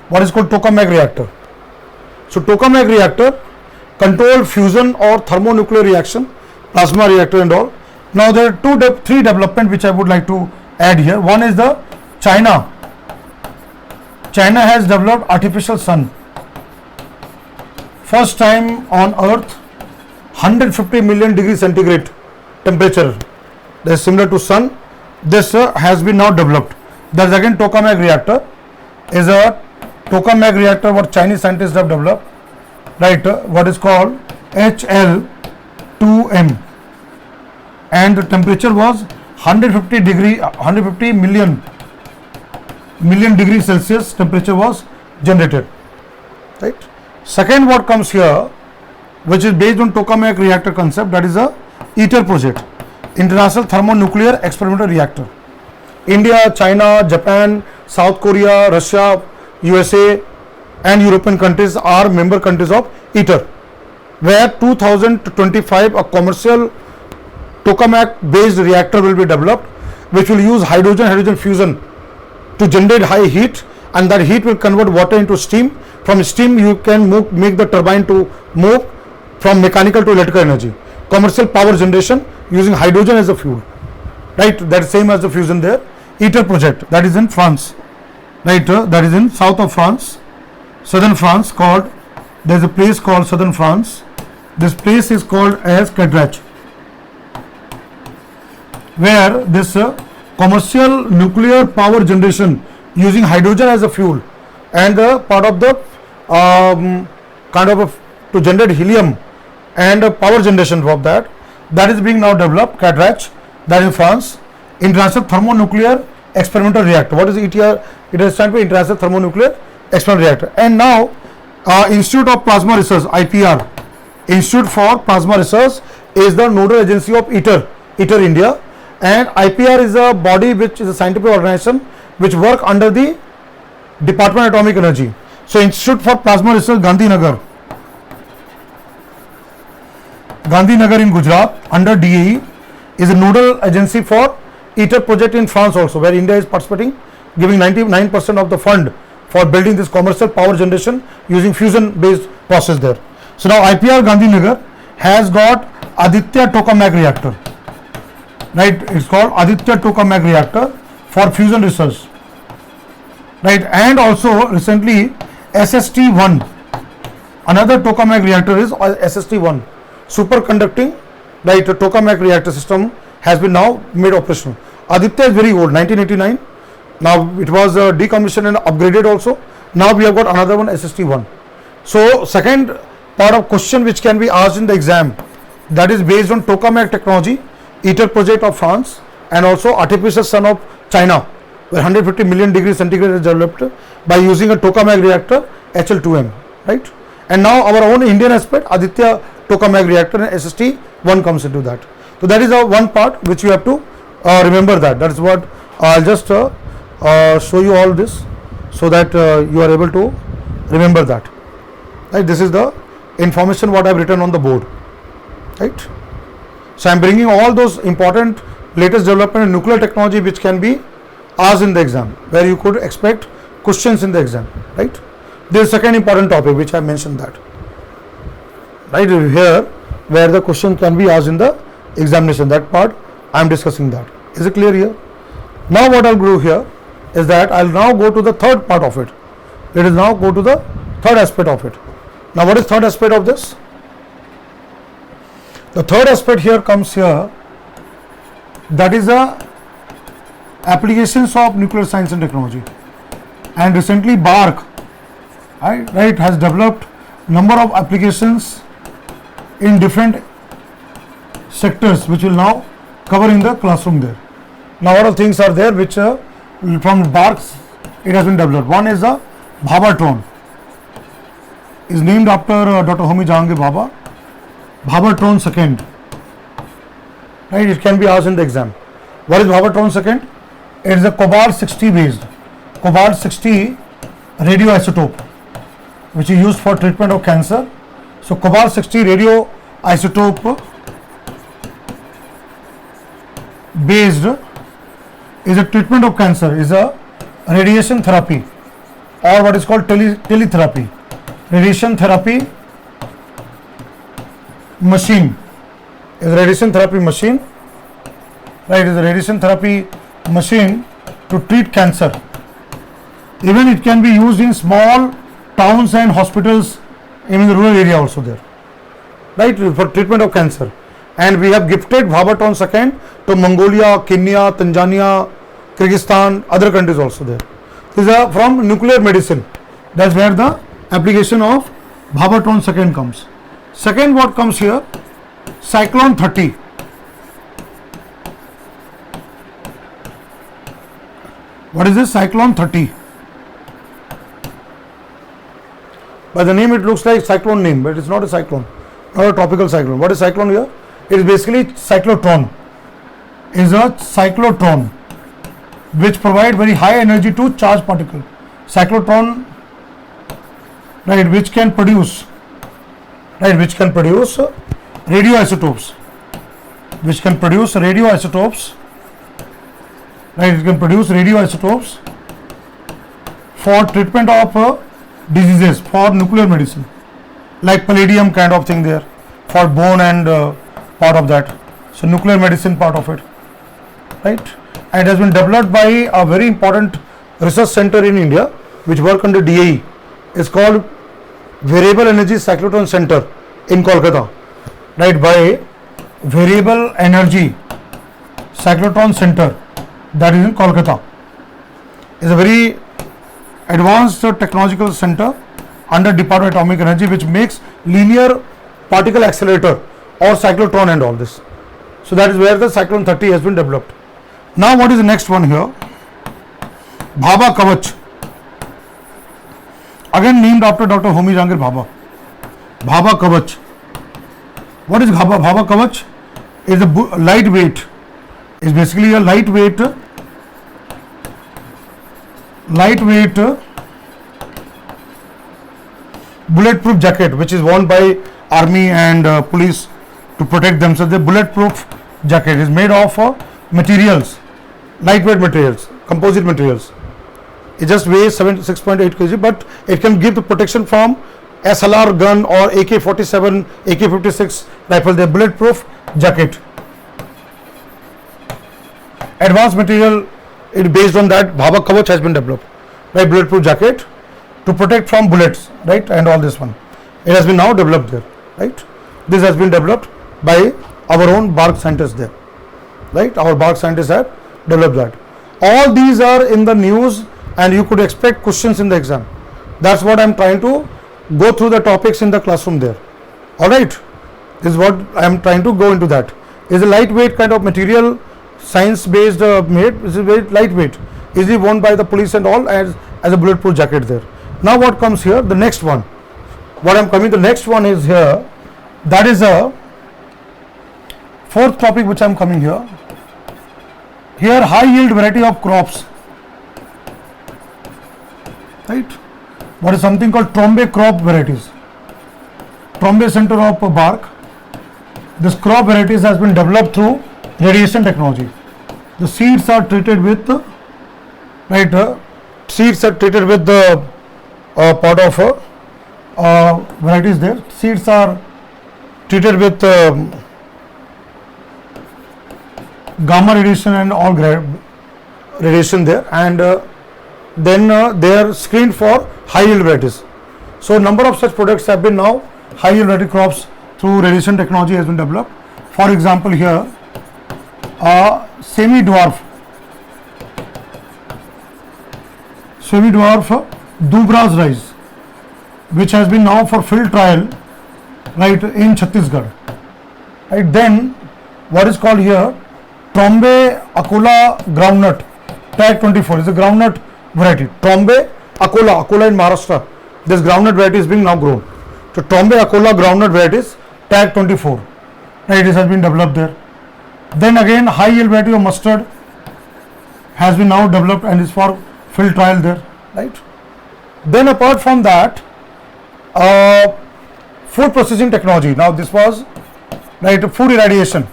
What is called tokamak reactor. So tokamak reactor control fusion or thermonuclear reaction, plasma reactor and all. Now there are three development which I would like to add here. One is the China has developed artificial sun. First time on earth, 150 million degree centigrade temperature. That is similar to sun. This has been now developed. There is again tokamak reactor. Is a tokamak reactor what Chinese scientists have developed, right? What is called HL2M, and the temperature was 150 million degrees Celsius temperature was generated, right? Second, what comes here, which is based on tokamak reactor concept, that is a ITER project, International Thermonuclear Experimental Reactor. India, China, Japan, South Korea, Russia, USA and European countries are member countries of ITER, where 2025 a commercial tokamak based reactor will be developed, which will use hydrogen fusion to generate high heat, and that heat will convert water into steam. From steam you can make the turbine to move from mechanical to electrical energy. Commercial power generation using hydrogen as a fuel, right? That is same as the fusion there. ITER project, that is in France, right? That is in south of France, southern France, called, there is a place called southern France. This place is called as Cadarache, where this commercial nuclear power generation using hydrogen as a fuel and part of the to generate helium and power generation of that is being now developed. Cadarache, that is in France. International Thermonuclear Experimental Reactor. What is ITER? It is stands for International Thermonuclear Experimental Reactor. And now Institute of Plasma Research, IPR, Institute for Plasma Research, is the nodal agency of ITER India, and IPR is a body which is a scientific organization which work under the Department of Atomic Energy. So Institute for Plasma Research, Gandhinagar in Gujarat under DAE, is a nodal agency for ITER project in France also, where India is participating, giving 99% of the fund for building this commercial power generation using fusion based process there. So now IPR Gandhinagar has got Aditya Tokamak reactor, right? It's called Aditya Tokamak reactor for fusion research, right? And also recently SST1, another tokamak reactor is SST1, superconducting, right? A tokamak reactor system has been now made operational. Aditya is very old, 1989. Now it was decommissioned and upgraded also. Now we have got another one, SST1. So second part of question which can be asked in the exam, that is based on tokamak technology, ITER project of France, and also artificial sun of China, where 150 million degrees centigrade is developed by using a tokamak reactor HL2M, right? And now our own Indian aspect, Aditya Tokamak reactor, and SST1 comes into that. So that is one part which you have to remember. That is what I'll just show you all this, so that you are able to remember that, right? This is the information what I have written on the board, right? So I am bringing all those important latest development in nuclear technology which can be asked in the exam, where you could expect questions in the exam, right? This is second important topic which I mentioned, that right here, where the question can be asked in the examination. That part I am discussing. That is it clear here? Now what I'll do here is that I'll now go to the third part of it. Let us now go to the third aspect of it. Now what is third aspect of this? The third aspect here comes here, that is the applications of nuclear science and technology. And recently BARC, right, has developed number of applications in different sectors which will now cover in the classroom there. Now what all things are there which from BARC it has been developed. One is the Bhavatron. is named after Dr. Homi Jahangir Bhabha. Bhabhatron second. Right, it can be asked in the exam. What is Bhabhatron second? It is a cobalt 60 based, cobalt 60 radioisotope, which is used for treatment of cancer. So cobalt 60 radioisotope based is a treatment of cancer, is a radiation therapy, or what is called teletherapy, radiation therapy machine. Is a radiation therapy machine, right? Is a radiation therapy machine to treat cancer. Even it can be used in small towns and hospitals, even in the rural area also there, right, for treatment of cancer. And we have gifted Bhabhatron second to Mongolia, Kenya, Tanzania, Kyrgyzstan, other countries also there. These are from nuclear medicine. That's where the application of Bhabhatron second comes. Second, what comes here? Cyclone 30. What is this? Cyclone 30. By the name it looks like cyclone name, but it's not a cyclone, not a tropical cyclone. What is cyclone here? It is basically cyclotron. Is a cyclotron which provide very high energy to charged particle. Cyclotron, right, which can produce radioisotopes, right, it can produce radioisotopes for treatment of diseases, for nuclear medicine, like palladium kind of thing there, for bone and part of that. So nuclear medicine part of it, right? And it has been developed by a very important research center in India, which work under DAE. It's called Variable Energy Cyclotron Center in Kolkata, right? By Variable Energy Cyclotron Center, that is in Kolkata. It's a very advanced technological center under Department of Atomic Energy, which makes linear particle accelerator or cyclotron and all this. So that is where the Cyclone 30 has been developed. Now what is the next one here? Bhabha Kavach, again named after Dr. Homi Jahangir Bhabha. Bhabha Kavach. What is Bhabha Kavach? Is a lightweight. Is basically a lightweight bulletproof jacket, which is worn by army and police to protect themselves. The bulletproof jacket is made of materials, lightweight materials, composite materials. It just weighs 6.8 kg, but it can give the protection from SLR gun or AK-47, AK-56 rifle. The bulletproof jacket, advanced material, it based on that Bhabha Kavach has been developed, right? Bulletproof jacket to protect from bullets, right? And all this one, it has been now developed there, right? This has been developed by our own BARC scientists there, right? Our BARC scientists have developed that. All these are in the news, and you could expect questions in the exam. That's what I'm trying to go through the topics in the classroom there. All right, this is what I'm trying to go into. That is a lightweight kind of material, science based made. This is very lightweight, easily worn by the police and all, as a bulletproof jacket there. Now what comes here? The next one, what I'm coming, the next one is here. That is a fourth topic which I'm coming here. Here, high yield variety of crops, right? What is something called Trombe crop varieties. Trombe Center of BARC. This crop varieties has been developed through radiation technology. The seeds are treated with, right? Seeds are treated with the part of varieties there. Seeds are treated with gamma radiation and all radiation there, and then they are screened for high yield varieties. So number of such products have been now, high yield variety crops through radiation technology has been developed. For example, here semi-dwarf Dubras rice, which has been now for field trial, right, in Chhattisgarh, right? Then what is called here Trombe Akola groundnut tag 24 is a groundnut variety. Trombe Akola in Maharashtra, this groundnut variety is being now grown. So Tombe Akola groundnut varieties, tag 24, right? This has been developed there. Then again, high yield variety of mustard has been now developed and is for field trial there, right? Then apart from that, food processing technology. Now this was, right, food irradiation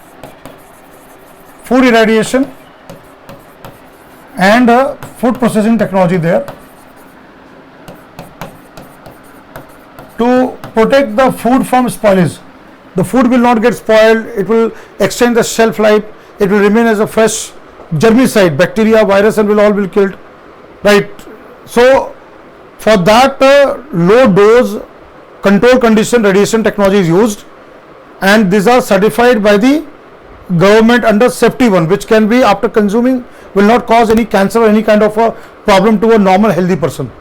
and food processing technology there to protect the food from spoilage. The food will not get spoiled, it will extend the shelf life, it will remain as a fresh germicide, bacteria, virus and will all be killed, right? So for that low dose control condition radiation technology is used, and these are certified by the government under safety 1, which can be, after consuming, will not cause any cancer or any kind of a problem to a normal healthy person.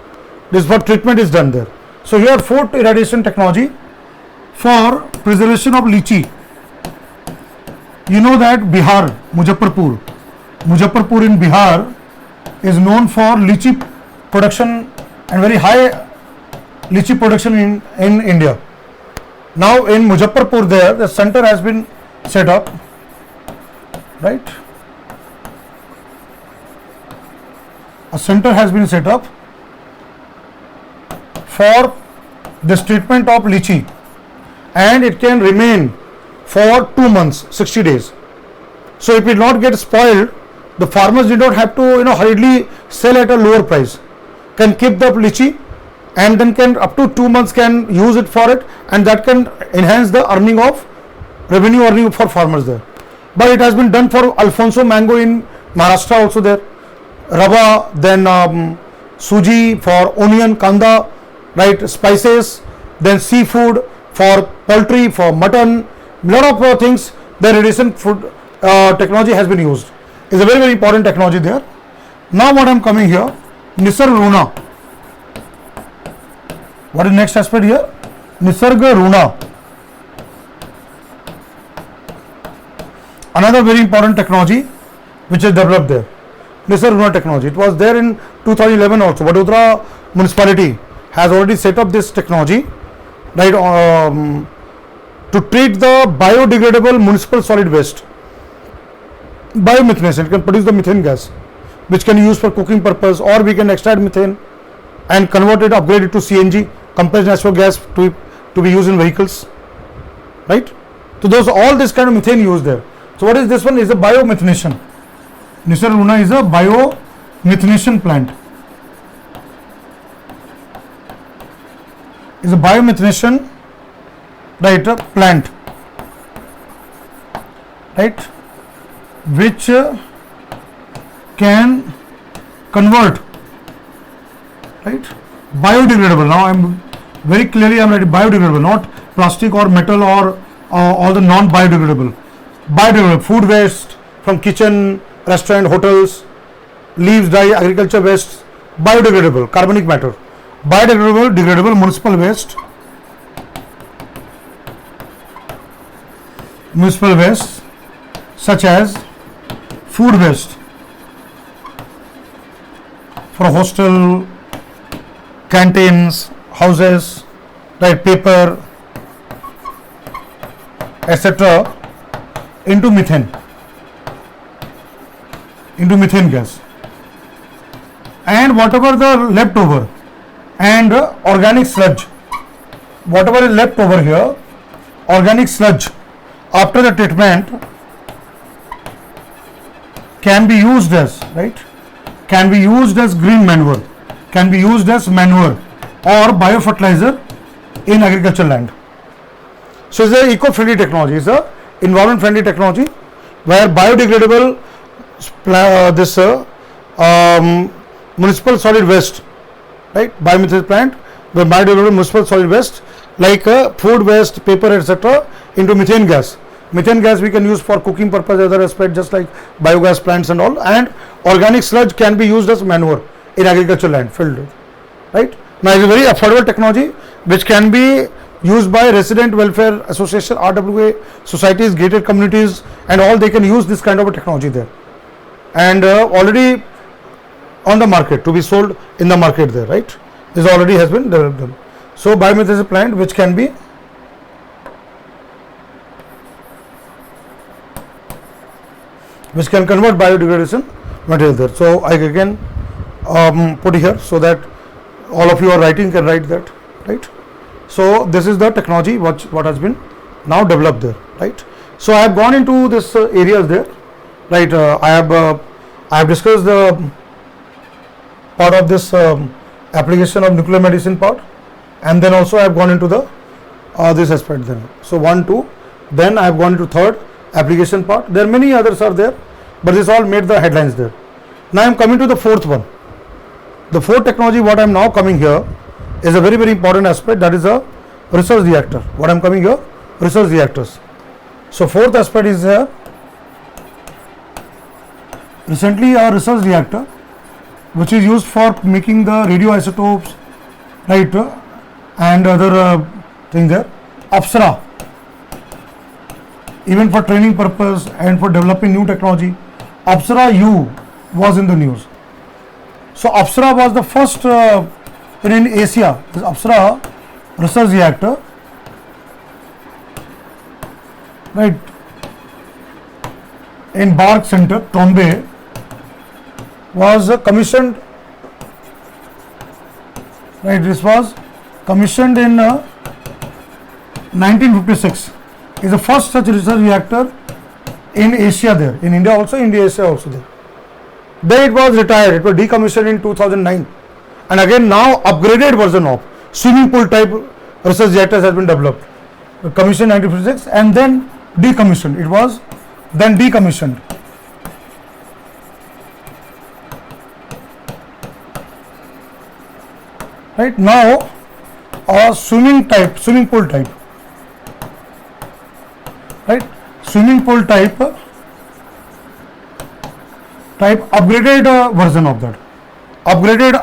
This is what treatment is done there. So here food irradiation technology for preservation of lychee. You know that Bihar, Muzaffarpur in Bihar is known for lychee production and very high lychee production in India. Now in Muzaffarpur there, the center has been set up, right? A center has been set up for this treatment of lychee, and it can remain for 2 months, 60 days. So it will not get spoiled. The farmers did not have to hurriedly sell at a lower price. Can keep the lychee and then can up to 2 months can use it for it, and that can enhance the revenue earning for farmers there. But it has been done for Alfonso mango in Maharashtra also there, rava, then suji for onion, kanda, right, spices, then seafood, for poultry, for mutton, lot of things. The radiation food technology has been used. It's a very, very important technology there. Now what I am coming here, Nisarg Runa. What is next aspect here? Nisarg Runa. Another very important technology which is developed there. Nisarg Runa technology. It was there in 2011 also. Vadodara municipality has already set up this technology, right, to treat the biodegradable municipal solid waste. Biomethanation, it can produce the methane gas, which can be used for cooking purpose, or we can extract methane and convert it, upgrade it to CNG, compressed natural gas, to be used in vehicles, right? So those all this kind of methane used there. So what is this one? Is a biomethanation. Nisarg Runa is a biomethanation plant. Is a biomethanation, right, plant, right, which can convert, right, biodegradable. Now I am very clearly writing biodegradable, not plastic or metal or all the non-biodegradable. Biodegradable food waste from kitchen, restaurant, hotels, leaves, dye, agriculture waste, biodegradable carbonic matter, biodegradable, degradable municipal waste, such as food waste for hostel, canteens, houses, right, paper, etc., into methane gas, and whatever the leftover and organic sludge, whatever is left over here, organic sludge after the treatment can be used as, right, can be used as green manure, can be used as manure or biofertilizer in agricultural land. So it's a eco-friendly technology, it's a environment-friendly technology where biodegradable municipal solid waste, right, biomethane plant, where biodegradable municipal solid waste like food waste, paper, etc., into methane gas. Methane gas we can use for cooking purpose, other aspect, just like biogas plants and all, and organic sludge can be used as manure in agricultural land, field, right. Now it's a very affordable technology which can be used by resident welfare association, RWA societies, gated communities, and all. They can use this kind of a technology there, and already on the market, to be sold in the market there, right. This already has been developed. So biomethane is a plant which can be convert biodegradation material there. So I again put here so that all of you are writing can write that, right? So this is the technology what has been now developed there, right? So I have gone into this areas there, right? I have discussed the part of this application of nuclear medicine part, and then also I have gone into the this aspect then. So 1, 2, then I have gone into third application part. There are many others are there, but this all made the headlines there. Now I am coming to the fourth one. The fourth technology what I am now coming here is a very, very important aspect, that is a research reactor. What I am coming here, research reactors. So fourth aspect is here. Recently a research reactor which is used for making the radioisotopes, right, and other things there. Apsara, even for training purpose and for developing new technology, Apsara U was in the news. So Apsara was the first in Asia. This Apsara research reactor, right, in Bark Center, Tombay, was commissioned, right, this was commissioned in 1956. Is the first such research reactor in Asia there, in India also, India, Asia also there. Then it was retired, it was decommissioned in 2009, and again now upgraded version of swimming pool type research reactors has been developed. Commissioned 1956 and then decommissioned. It was then decommissioned. Right now, a swimming pool type, right? Swimming pool type upgraded version of that, upgraded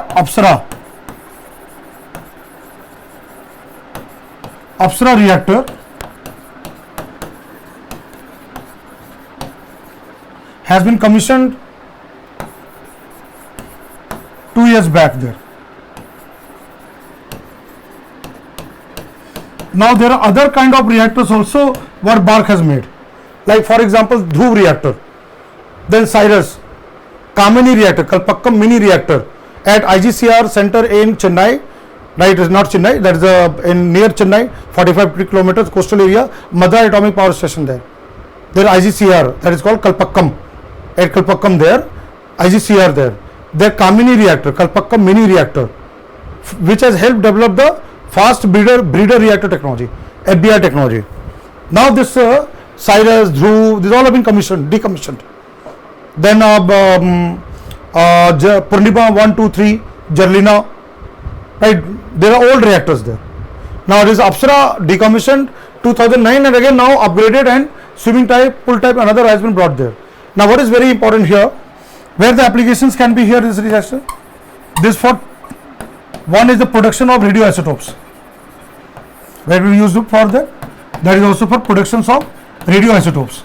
Apsara reactor has been commissioned 2 years back there. Now there are other kind of reactors also what Bark has made, like for example Dhruv reactor, then Cyrus, Kamini reactor, Kalpakkam mini reactor at IGCR center in Chennai, right? Is not Chennai, that is in near Chennai, 45 kilometers coastal area, Madurai atomic power station there. There IGCR, that is called Kalpakkam, at Kalpakkam there, IGCR there. There Kamini reactor, Kalpakkam mini reactor, which has helped develop the fast breeder reactor technology, FBR technology. Now this Cyrus, Dhruv, these all have been decommissioned. Then Purnima 1, 2, 3, Jarlina, right? There are old reactors there. Now this Apsara decommissioned 2009 and again now upgraded, and swimming type, pool type, another has been brought there. Now what is very important here, where the applications can be here is reactor. This for one is the production of radioisotopes, where we use it for that. That is also for productions of radioisotopes,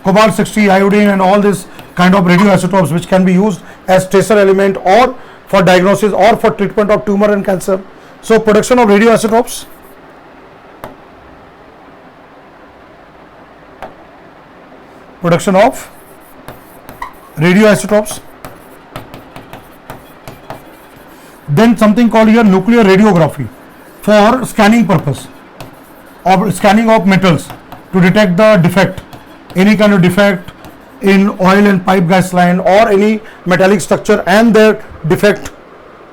cobalt 60, iodine, and all this kind of radioisotopes which can be used as tracer element or for diagnosis or for treatment of tumor and cancer. So production of radioisotopes, then something called here nuclear radiography for scanning purpose, or scanning of metals to detect the defect, any kind of defect in oil and pipe gas line or any metallic structure and their defect,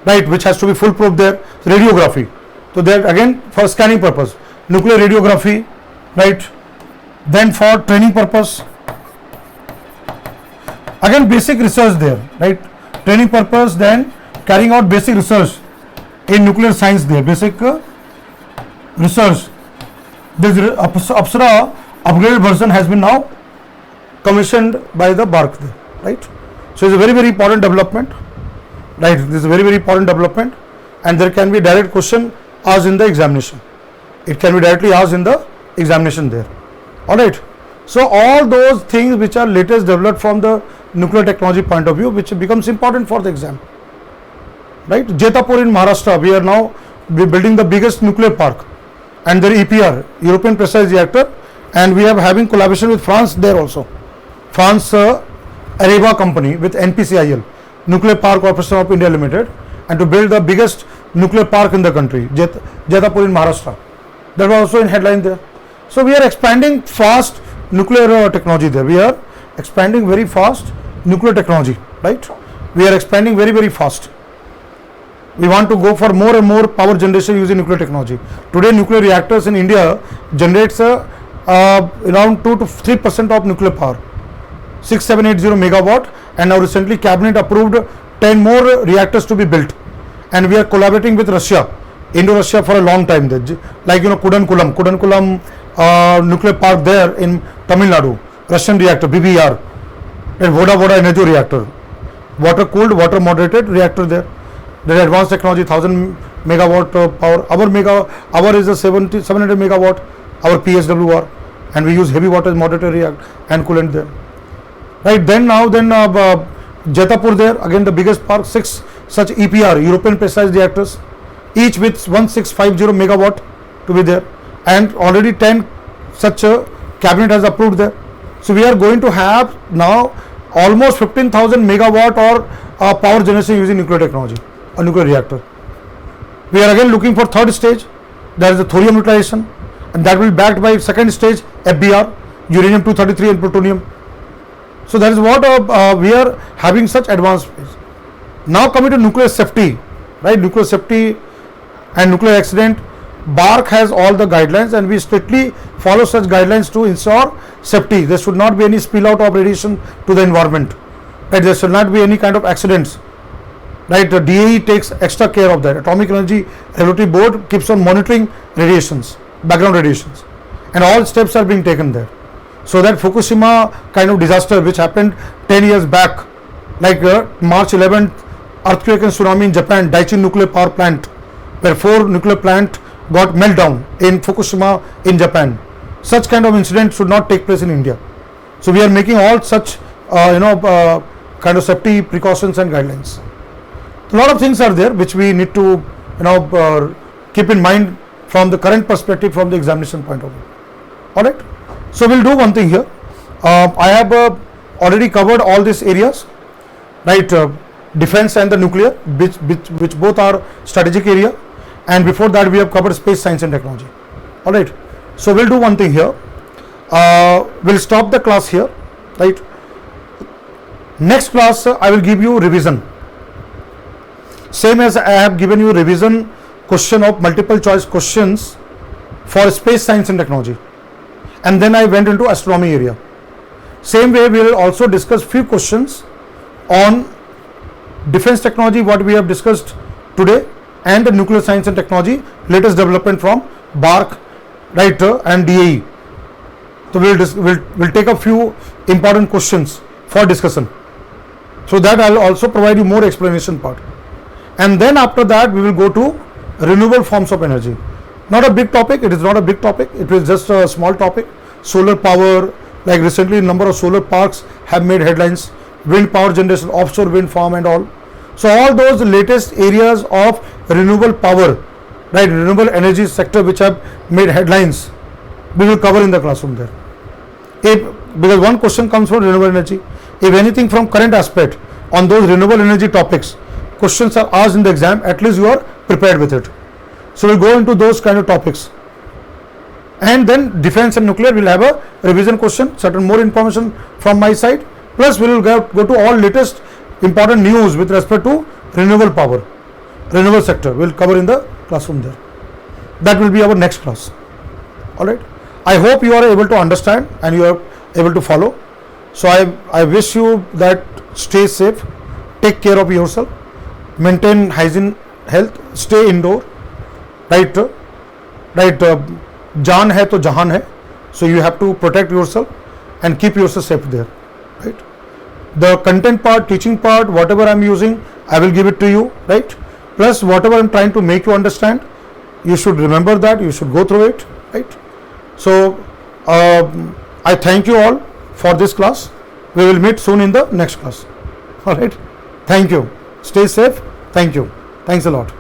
right, which has to be foolproof there. So radiography, so that again for scanning purpose, nuclear radiography, right. Then for training purpose, again basic research there, right, training purpose, then carrying out basic research in nuclear science there, basic research. This Apsara upgraded version has been now commissioned by the Bark there, right. So it's a very, very important development, right. This is a very, very important development, and there can be direct question asked in the examination. It can be directly asked in the examination there. All right. So all those things which are latest developed from the nuclear technology point of view, which becomes important for the exam, right. Jetapur in Maharashtra, we are now we're building the biggest nuclear park, and their EPR, European Pressurized Reactor, and we are having collaboration with France there also. France Areva company with NPCIL, Nuclear Power Corporation of India Limited, and to build the biggest nuclear park in the country, Jetapur in Maharashtra. That was also in headline there. So we are expanding fast nuclear technology there. We are expanding very fast nuclear technology, right? We are expanding very, very fast. We want to go for more and more power generation using nuclear technology. Today, nuclear reactors in India generates around 2 to 3% of nuclear power, 6780 megawatt, and now recently cabinet approved 10 more reactors to be built, and we are collaborating with Russia, Indo-Russia for a long time. Like Kudankulam nuclear park there in Tamil Nadu, Russian reactor BBR, and Voda Energy reactor, water cooled, water moderated reactor there. There is advanced technology, 1000 megawatt power. Our is a 700 megawatt, our PSWR, and we use heavy water moderated reactor and coolant there. Right, then Jetapur there, again the biggest park, 6 such EPR, European Pressurized Reactors, each with 1650 megawatt to be there, and already 10 such cabinet has approved there. So we are going to have now almost 15,000 megawatt or power generation using nuclear technology, a nuclear reactor. We are again looking for third stage, that is the thorium utilization, and that will be backed by second stage FBR, uranium-233 and plutonium. So that is what we are having such advanced phase. Now coming to nuclear safety, right? Nuclear safety and nuclear accident, BARC has all the guidelines, and we strictly follow such guidelines to ensure safety. There should not be any spill out of radiation to the environment, right? There should not be any kind of accidents, right? The DAE takes extra care of that. Atomic Energy Regulatory Board keeps on monitoring radiations, background radiations, and all steps are being taken there. So that Fukushima kind of disaster which happened 10 years back, like March 11th earthquake and tsunami in Japan, Daiichi nuclear power plant, where 4 nuclear plant got meltdown in Fukushima in Japan. Such kind of incident should not take place in India. So we are making all such kind of safety precautions and guidelines. A lot of things are there which we need to keep in mind from the current perspective, from the examination point of view. All right. So we'll do one thing here. I have already covered all these areas, right? Defense and the nuclear, which both are strategic area, and before that we have covered space science and technology. All right. So we'll do one thing here. We'll stop the class here, right? Next class I will give you revision. Same as I have given you revision question of multiple choice questions for space science and technology. And then I went into astronomy area. Same way we will also discuss few questions on defense technology, what we have discussed today, and the nuclear science and technology, latest development from BARC, right, and DAE. So we'll take a few important questions for discussion. So that I will also provide you more explanation part. And then after that we will go to renewable forms of energy. Not a big topic, it is not a big topic, it is just a small topic. Solar power, like recently number of solar parks have made headlines, wind power generation, offshore wind farm and all. So all those latest areas of renewable power, right, renewable energy sector which have made headlines, we will cover in the classroom there. Because one question comes from renewable energy, if anything from current aspect on those renewable energy topics, questions are asked in the exam, at least you are prepared with it. So we'll go into those kind of topics. And then defense and nuclear will have a revision question, certain more information from my side, plus we will go to all latest important news with respect to renewable power, renewable sector. We will cover in the classroom there. That will be our next class. All right. I hope you are able to understand and you are able to follow. So I wish you that stay safe, take care of yourself, maintain hygiene, health, stay indoor, right, jaan hai to jahan hai, so you have to protect yourself and keep yourself safe there, right. The content part, teaching part, whatever I am using, I will give it to you, right, plus whatever I am trying to make you understand, you should remember that, you should go through it, right. So I thank you all for this class. We will meet soon in the next class. All right. Thank you. Stay safe. Thank you. Thanks a lot.